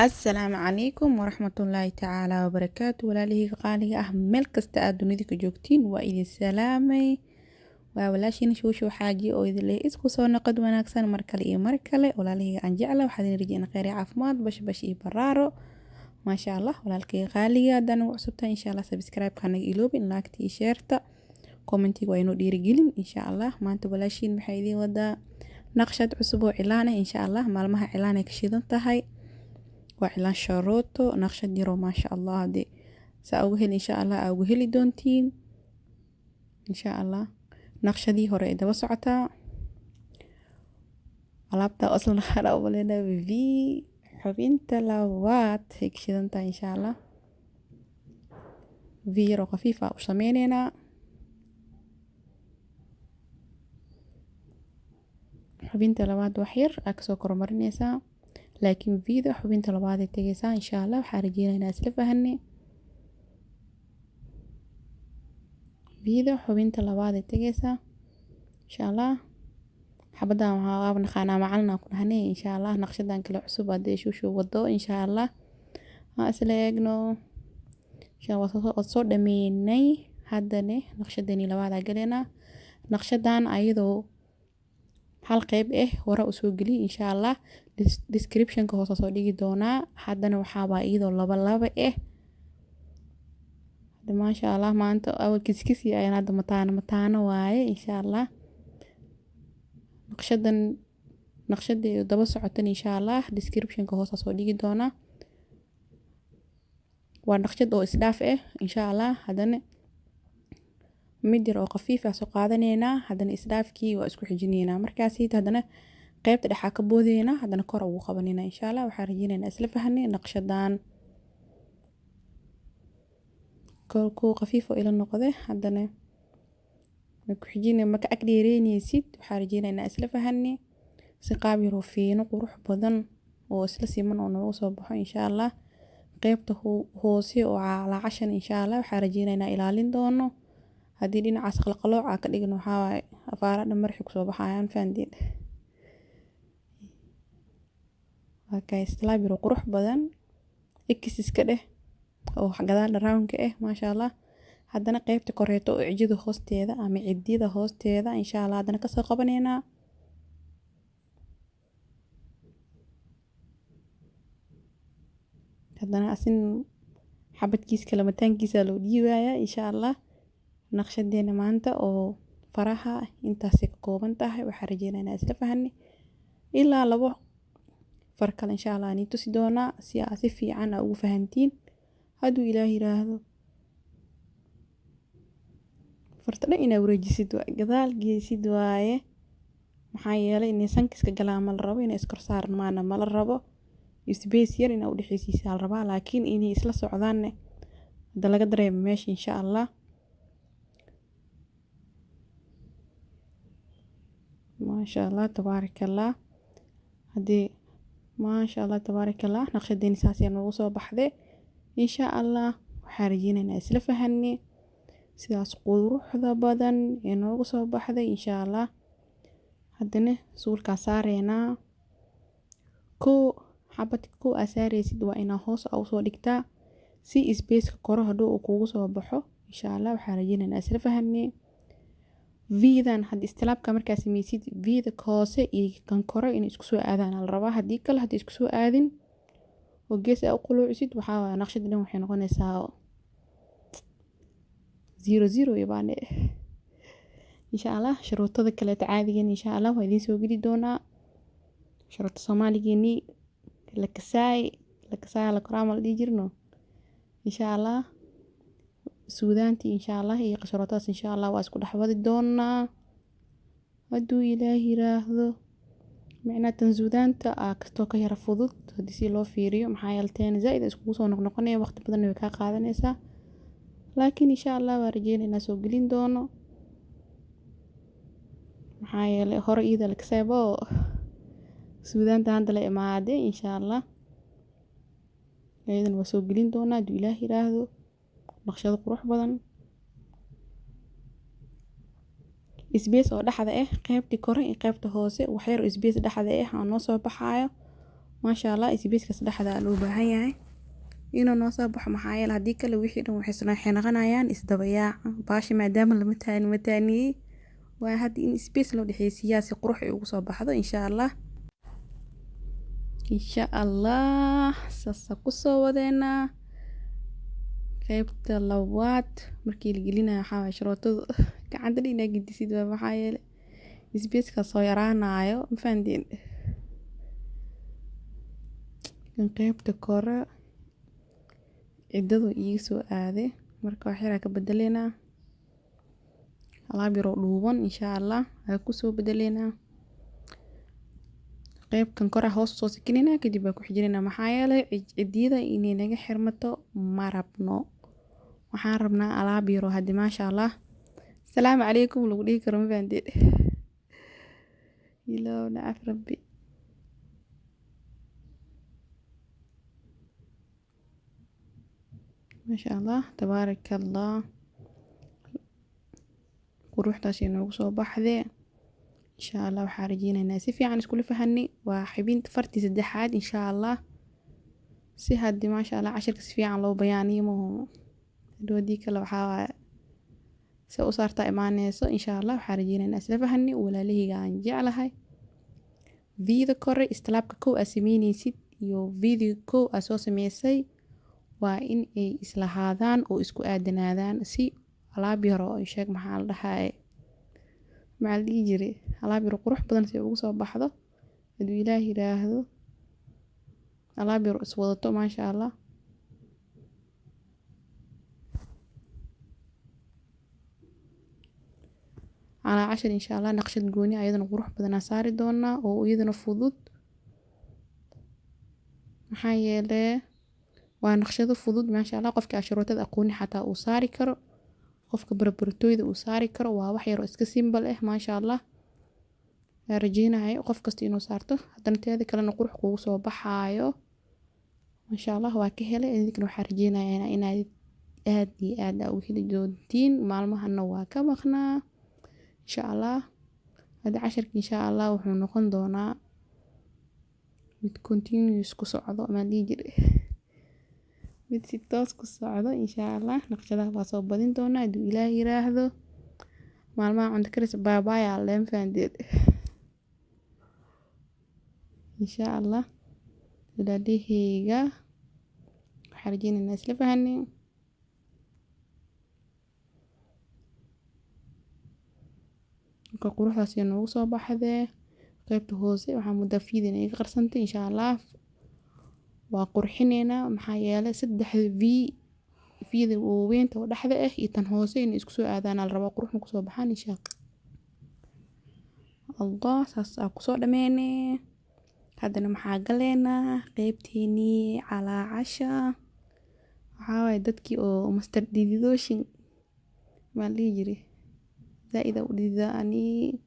Asalaamu calaykum waraxmatullaahi tacaala wabarakaatu. walaalihii qaaliga ah meel kasta aad dunida ka joogtiin waa idin salaamay. waa walaashiin shuushu xaaji oo idin leh isku soo noqod wanaagsan mar kale iyo mar kale. walaalihii aan jecla waxaad idin rajeyna kheyr iyo caafimaad bash iyo baraaro maasha allah. walaalkii qaaliga haddaan ugu cusubta insha allah subscribe-ka naga iloobin, laagta iyo sheerta, commentiga waa inoo dhiirigelin insha allah. maanta walaashiin maxay idin wadaa naqshad cusub oo cilaan ah insha allah. maalmaha cilaan ay ka shidan tahay, waa cilaan sharooto naqshad yaro maasha allah. hadii saa ugu heli insha allah aa ugu heli doontiin insha allah. naqshadii hore ee daba socotaa alaabta aslan hada umalena v xubinta labaad ay ka shidan tahay insha allah. v yaro khafiif ah u sameyneynaa. xubinta labaad wax yar aa kasoo kormarineysaa, laakiin vida xubinta labaad ay tegeysaa insha allah. waxaa rajeynaynaa isla fahanay. vida xubinta labaad ay tegeysaa insha allah. xabadan waxaa naqaanaa macalin aan ku dhahnay insha allah. naqshadan kale cusub hadee shuushu wado insha allah ha isla eegno insha allah. waa soo dhameynay haddane naqshadani labaad aa galeynaa. naqshadan ayadoo hal qeyb hore u soo geli insha allah. description-ka hoose soo dhigi doonaa. haddana waxaabaa iyadoo laba hadda maasha allah. maanta awal kiskisi ayaan hadda mataano waaye insha allah. naqshadii daba socotan insha allah description-ka hoose soo dhigi doonaa. waa naqshad oo isdhaaf insha allah. haddana mid yar oo khafiif ah soo qaadaneynaa. haddana isdhaafkii waa isku xijineynaa. markaasi haddana qaybta dhexaa ka boodeynaa. haddana kor ugu qabanina insha allah. waxaa rajeyneynaa isla fahanay naqshadan ku khafiif oo ila noqde. haddana ku xijine maka ag dheereyneysid. waxaa rajeyneynaa isla fahanay si qaab yaroo fiino qurux badan oo isla siman oo noogu soo baxo insha allah. qaybta hoose oo calaacashan insha allah waxaa rajeyneynaa ilaalin doono. haddii dhinacaas qalqalooc aa ka dhigno waxaa waaye afaara dhan marxi kusoo baxayaan fahantiin. okay islaab yaro qurux badan iska dheh oo gadaal round-ka maasha allah. haddana qaybta koreeto oo cijida hoosteeda ama cidida hoosteeda insha allah haddana kasoo qabaneynaa. haddana asin xabadkiisa lamataankiisa loo dhiibayaa insha allah. naqshadeena maanta oo faraha intaasay ka kooban tahay. waxaa rajeyneynaa isla fahanay ilaa labo far kale insha allah ani tusi doonaa si aa si fiican aa ugu fahantiin hadduu ilaahi yiraahdo. farta dhan inaa wareejisid waa gadaal geysid waaye. maxaa yeelay inay sankiska galaan ma la rabo, inay iskor saaran maana ma la rabo. space yar inaa u dhexeysiisa la rabaa, laakiin inay isla socdaanne hadda laga dareemo meesha insha allah. maasha allah tabaarakallah. haddii maasha allah tabaarakallah naqshadeeni saas ayaa noogu soo baxday insha allah. waxaa rajeyneynaa isla fahanay sidaas quruxda badan ee noogu soo baxday insha allah. haddana suulkaa saareynaa. xabadka aa saareysid waa inaa hoos u soo dhigtaa si spaceka koro hadhow uu kugu soo baxo insha allah. waxaa rajeyneynaa isla fahanay. vidan hadii istilaabka markaa sameysid vida hoose iyo kan kore inay isku soo aadaan la rabaa. haddii kale hadii isku soo aadin oo gees aa u quluucisid waxaa waaye naqshada dhan waxay noqonaysaa 00 yabaane insha allah. sharootada kale caadigan insha allah waa idiin soo geli doonaa. sharoota soomaaligeeni la kasaay la koraamal dhigi jirno insha allah. suudaantii insha allah iyo qasharootadas insha allah waa isku dhexwadi doonaa hadduu ilaahi yiraahdo. micnaa tan suudaanta kastoo ka yara fudud haddii si loo fiiriyo. maxaa yeelteen zaaid iskugu soo noqnoqonaya, waqti badan way kaa qaadanaysaa. laakiin insha allah waa rajeyneynaa soo gelin doono. maxaa yeelay hore iyada la kasaaybo suudaanta hadda la imaade insha allah. iyadana waa soo gelin doonaa hadduu ilaahi yiraahdo. naqshado qurux badan space oo dhaxda qaybtii kore iyo qaybta hoose wax yar space dhaxda aan noo soo baxaayo maasha allah isbiiska saddexda loo baahan yahay inuu noo soo baxo maxaa yeelay haddii kale wixii dhan waxay noqonayaan isdabayaac baashi maadaama lama taaniyey waa hadda in space loo dhexeysiiyaa si qurux ay ugu soo baxdo insha allah saasa kusoo wadeynaa qaybta labaad markii la gelinayo waxaa waay sharootada gacanta inaa gedisid waa maxaa yeelay isbeyska soo yaraanayo ma fahanteen qaybta kore ciddadu iiga soo aaday marka wax yaraa ka bedeleynaa alaab yaroo dhuuban insha allah waa kusoo bedeleynaa qaybkan kore hoos soo sikinina kadib waa ku xijinayna maxaa yeelay ciddiyada inay naga xirmato ma rabno waxaan rabnaa alaab yaroo haddi maasha allah asalaamu calaykum lagu dhihi karo ma fahanteen ilaaw nacaf rabbi maasha allah tabaaraka allah quruxdaas inoogu soo baxdee insha allah waxaa rajeynaynaa si fiican iskula fahanay waa xibinta fartii saddexaad insha allah si haddii maasha allah cashirka si fiican loo bayaaniyo maho hadii kale waxaa waaye se u saartaa imaaneyso insha allah waxaa rajeynaynaa isla fahanay walaalahayga aan jeclahay video kore islaabka kow aa sameyneysid iyo video kow aa soo sameysay waa in ay islahaadaan oo isku aadanaadaan si alaab yar oo sheeg maxaa la dhahaye maxaa la dhihi jiray alaab yar qurux badan si ugu soo baxdo haduu ilaah yiraahdo alaab yar iswadato maasha allah على 10 إن شاء الله نقشة جوني أيضا قروح بدنا صاري دونا وأيضا فضود محايلة ونقشة فضود ما شاء الله قفك عشرات أقوني حتى أصاري كرو قفك بربرتويد أصاري كرو ووحي رأسك سيمبل ما شاء الله رجينا هاي قفك استينو صارته حتى نتاذي كلا نقروح قوسو بحايو ما شاء الله واكهلة إذا كانوا حرجينا يعني إنا آدي أو هلي جودين معلومة هنو واكا مخنا إن شاء الله هذا عشرك إن شاء الله وحنا نقول دونا بتكونتينيوس كسعودة ما ليجري بتستوس كسعودة إن شاء الله نقشدها بصوب بدين دونا دو إلهي راهدو معلومة عندك كريس باي على فانديد إن شاء الله ولادي هيجا حرجين الناس لفهني quruxdaas inoogu soo baxdee qaybta hoose waxaa muddaa fiidina iga qarsantay insha allah waa qurxineynaa maxaa yeelay saddexda fiida waaweynta oo dhexda ah iyo tan hoose inay isku soo aadaan la rabaa quruxna kusoo baxaan insha allah saas aa kusoo dhameynee haddana maxaa galeynaa qaybteenii calaa casha waxaa waaye dadkii oo master dididooshin maa lihi jiray زائد أو ديدا أني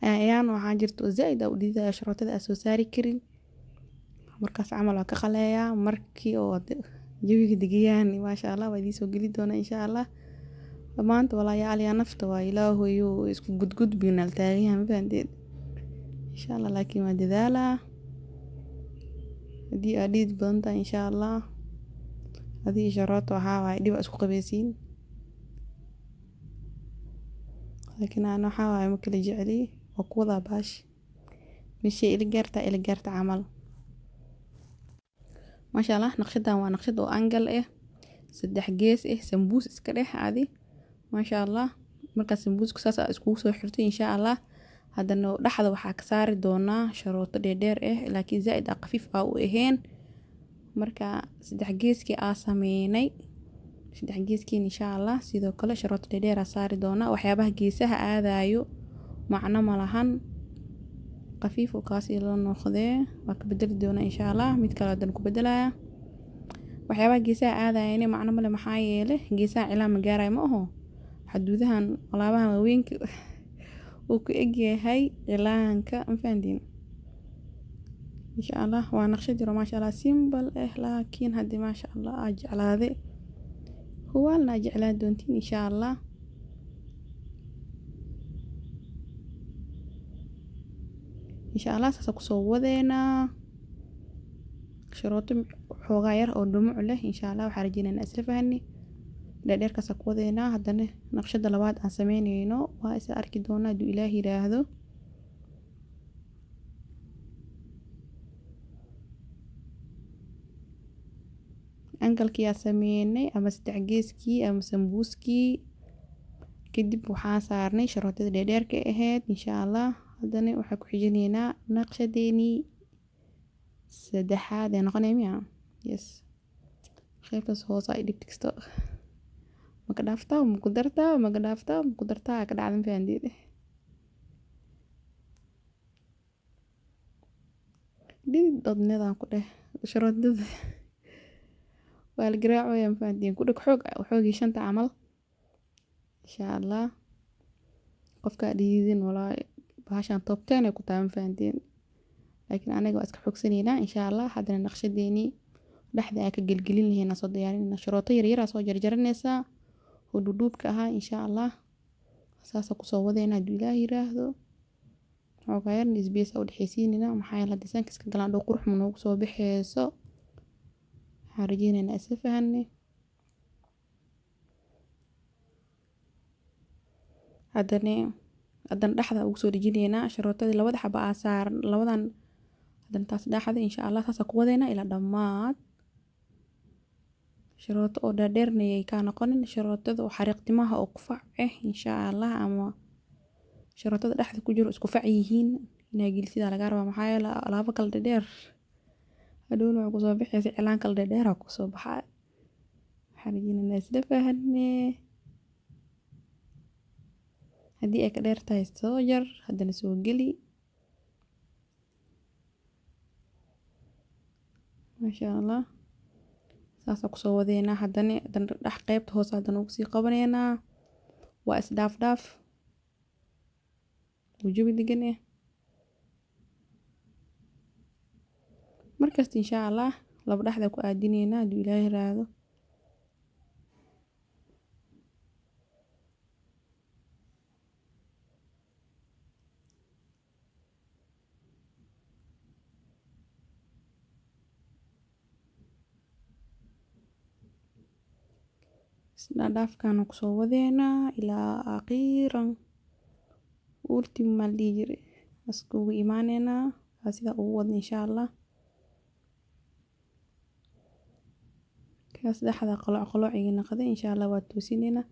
أيان waxaa jirto زائد أو ديدا sharootada soo saari karin markaas camal waa ka qaleeyaa markii oo jawiga degayaan maasha allah waa idin soo gali doona insha allah maanta walaayaal yaa nafta waa ilaahoyo isku gudbina taagayan ma fahanteen insha allah laakiin waa dadaalaa hadii aad dhid badan tahay insha allah hadii sharooto waxaa waaye dhib isku qabeysiin لكن أنا حاول ممكن أجعلي وقوضة باش مشي إلى جرت عمل ما شاء الله نقشدها ونقشد وأنجل إيه سدح جيس إيه سمبوس إسكريح عادي ما شاء الله مركز سمبوس كساس إسكوس وحرتي إن شاء الله هذا إنه لحظة وحاك صار دونا شروط دير إيه لكن زائد خفيف أو إهين مركز سدح جيس كي آساميني saddex geeskiin insha allah sidoo kale sharooto dheer saari doona waxyaabaha geesaha aadayo macno ma lahan qafiif oo kaas ila noqdee waa ka bedeli doona insha allah mid kale adan ku bedelaya waxyaabaha geesaha aadayna macno ma leh maxaa yeelay geesaha cilaa ma gaaray ma aho xaduudahan alaabaha waaweynka uu ku egyahay cilaanka ma fahantiin insha allah waa naqshad yar ma sha allah simple laakiin hadii ma sha allah ajcalaade هو أنا جعلها دونتين إن شاء الله إن شاء الله سأسوق وذينا sharooto xoogaa yar oo dhumuc leh insha allah waxaa rajeynaa isla fahani dheerdheerkaas ku wadeynaa haddana naqshada labaad aan sameynayno waa isa arki doonaa hadduu ilaah yiraahdo angalkii aan sameynay ama saddex geeskii ama sambuuskii kadib waxaan saarnay sharootada dheerdheerka ahayd insha allah haddana waxaa ku xijinaynaa naqshadeenii saddexaad ee noqonaya miya yes qaybtaas hoose ay dhib tigsto maka dhaaftaa maku dartaa maka dhaaftaa maku dartaa ka dhacdan fahandeed dhid dadnadaan ku dheh sharoodada waa la garaacooyaa fahanteen ku dheg xoogii shanta camal insha allah qofka dhiidin walaa bahashan top 10 ay ku taaban fahanteen laakiin anaga waa iska xoogsaneynaa insha allah haddana naqshadeenii dhexda aan ka gelgelin lahaynaa soo diyaarinayna sharooto yaryar soo jarjaranaysaa oo dhudhuubka ahaa insha allah saasa kusoo wadeynaa hadduu ilaah yiraahdo xoogaa yarna isbeesa u dhexaysiinayna maxaa yeele haddii sanka iska galaan dhow qurux ma noogu soo baxayso waxaan rajeynaynaa isla fahanay haddana dhexda ugu soo dhejinaynaa sharootadii labada xaba aa saaran labadan haddana taas dhexda insha allah saasa ku wadeynaa ilaa dhammaad sharooto oo dhaadheerna ay kaa noqonin sharootada oo xariiqtimaha oo kufac insha allah ama sharootada dhexda ku jiro isku fac yihiin inaa gelisidaa laga rabaa maxaa yeele alaabo kala dhaadheer hadhowna waxaa kusoo baxaysa cilaan kala dhaadheeraa kusoo baxaa waxaan rajeynaynaa isla fahanay haddii ay ka dheer tahay soo jar haddana soo geli maasha allah saasa kusoo wadeynaa haddana dhex qaybta hoose haddana ugu sii qabanaynaa waa isdhaaf dhaaf wujubi degan markasta insha allah laba dhexda ku aadinaynaa hadduu ilaah yiraahdo dhaafkaana kusoo wadeynaa ilaa akhiiran ultima dhihi jiray askugu imaaneynaa waa sidaa ugu wadna insha allah kaas dhexda qalooc naqday insha allah waa toosinaynaa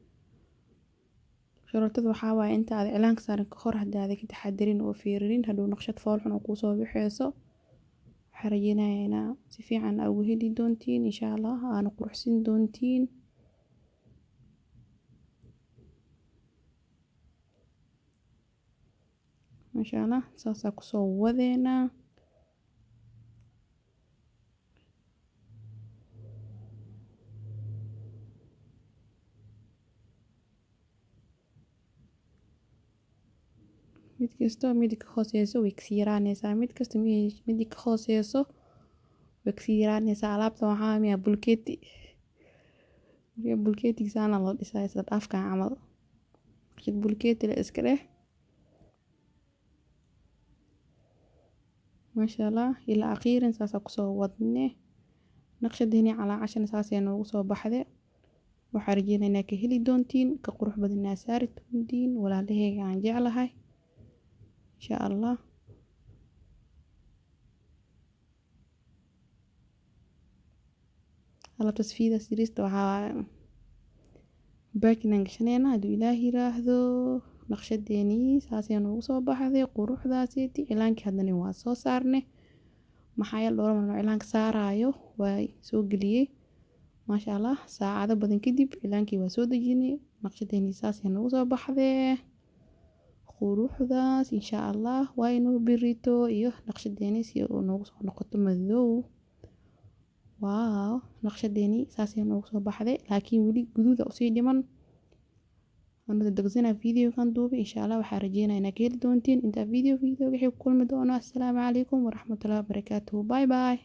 sharootada waxaa waaye inta aad cilaanka saaran ka hor haddii aad ka taxadirin oo fiirinin hadhow naqshad foolxun oo kuusoo baxayso waxaan rajeynayaa inaa si fiican aa ugu heli doontiin insha allah aana quruxsin doontiin maasha allah saasaa kusoo wadeynaa mid kasta mid ka hooseyso way kasii yaraanaysaa mid kasta mid ka hooseyso way kasii yaraanaysaa alaabta waxaa miya bulkeetigisaana loo dhisaa isla dhaafkan camal naqshad bulkeeti la iska dheh maasha allah ilaa akhiiran saasaa kusoo wadne naqshadeenii calaa cashana saasay noogu soo baxday waxaa rajeynaa inaa ka heli doontiin ka qurux badan inaa saari doontiin walaalaheyga aan jeclahay insha allah alaabtaas fiidaas yariista waxaa baakinaan gashanayna hadduu ilaah yiraahdo naqshadeenii saasay noogu soo baxday quruxdaasiti cilaankii haddana waa soo saarnay maxaa yeele dhowr marno cilaanka saaraayo waa soo geliyey maasha allah saacado badan kadib cilaankii waa soo dejinay naqshadeenii saasay noogu soo baxday quruxdaas insha allah waa inuu birito iyo naqshadeenii si uu noogu soo noqoto madow waaw naqshadeenii saasay noogu soo baxday laakiin weli guduuda usii dhiman أنا دقزنا فيديو كان دوبي إن شاء الله وحرجينا إنك هيل دونتين إنت فيديو وحي كل مدونة. السلام عليكم ورحمة الله وبركاته. باي باي.